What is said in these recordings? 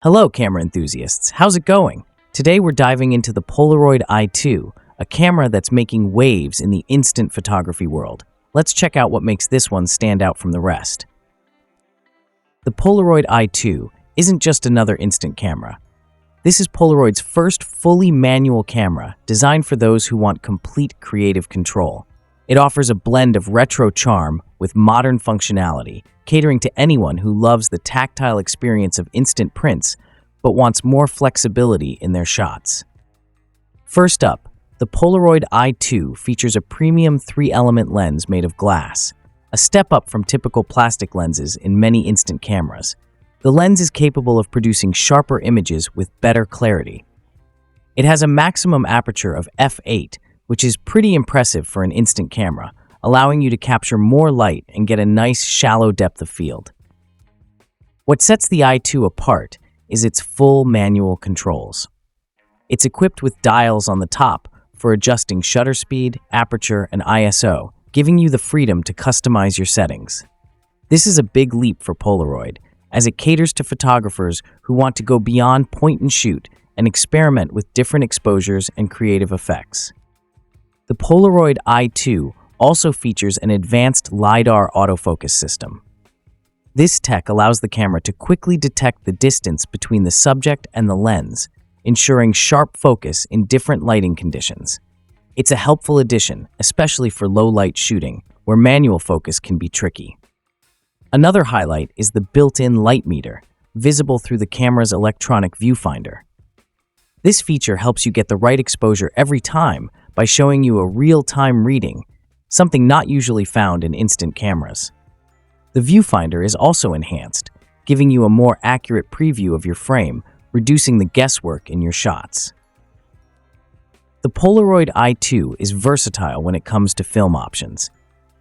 Hello, camera enthusiasts. How's it going? Today we're diving into the Polaroid I-2, a camera that's making waves in the instant photography world. Let's check out what makes this one stand out from the rest. The Polaroid I-2 isn't just another instant camera. This is Polaroid's first fully manual camera designed for those who want complete creative control. It offers a blend of retro charm with modern functionality, catering to anyone who loves the tactile experience of instant prints but wants more flexibility in their shots. First up, the Polaroid I-2 features a premium 3-element lens made of glass, a step up from typical plastic lenses in many instant cameras. The lens is capable of producing sharper images with better clarity. It has a maximum aperture of f8, which is pretty impressive for an instant camera, allowing you to capture more light and get a nice shallow depth of field. What sets the I-2 apart is its full manual controls. It's equipped with dials on the top for adjusting shutter speed, aperture, and ISO, giving you the freedom to customize your settings. This is a big leap for Polaroid, as it caters to photographers who want to go beyond point and shoot and experiment with different exposures and creative effects. The Polaroid I-2 also features an advanced LiDAR autofocus system. This tech allows the camera to quickly detect the distance between the subject and the lens, ensuring sharp focus in different lighting conditions. It's a helpful addition, especially for low-light shooting, where manual focus can be tricky. Another highlight is the built-in light meter, visible through the camera's electronic viewfinder. This feature helps you get the right exposure every time by showing you a real-time reading, something not usually found in instant cameras. The viewfinder is also enhanced, giving you a more accurate preview of your frame, reducing the guesswork in your shots. The Polaroid I-2 is versatile when it comes to film options.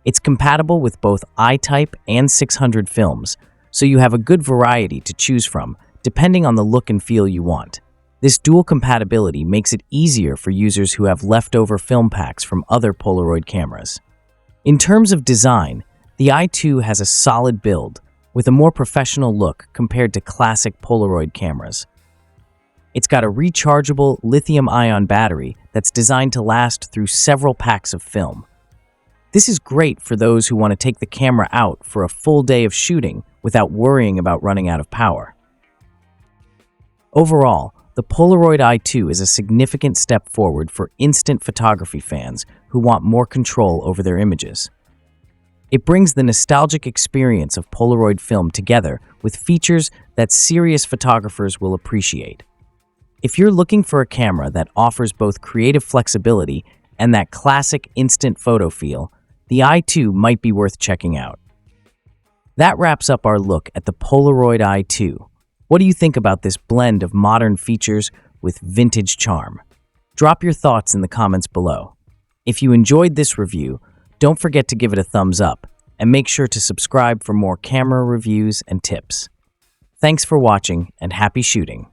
It's compatible with both I-type and 600 films, so you have a good variety to choose from, depending on the look and feel you want. This dual compatibility makes it easier for users who have leftover film packs from other Polaroid cameras. In terms of design, the I-2 has a solid build, with a more professional look compared to classic Polaroid cameras. It's got a rechargeable lithium-ion battery that's designed to last through several packs of film. This is great for those who want to take the camera out for a full day of shooting without worrying about running out of power. Overall, the Polaroid I-2 is a significant step forward for instant photography fans who want more control over their images. It brings the nostalgic experience of Polaroid film together with features that serious photographers will appreciate. If you're looking for a camera that offers both creative flexibility and that classic instant photo feel, the I-2 might be worth checking out. That wraps up our look at the Polaroid I-2. What do you think about this blend of modern features with vintage charm? Drop your thoughts in the comments below. If you enjoyed this review, don't forget to give it a thumbs up and make sure to subscribe for more camera reviews and tips. Thanks for watching and happy shooting.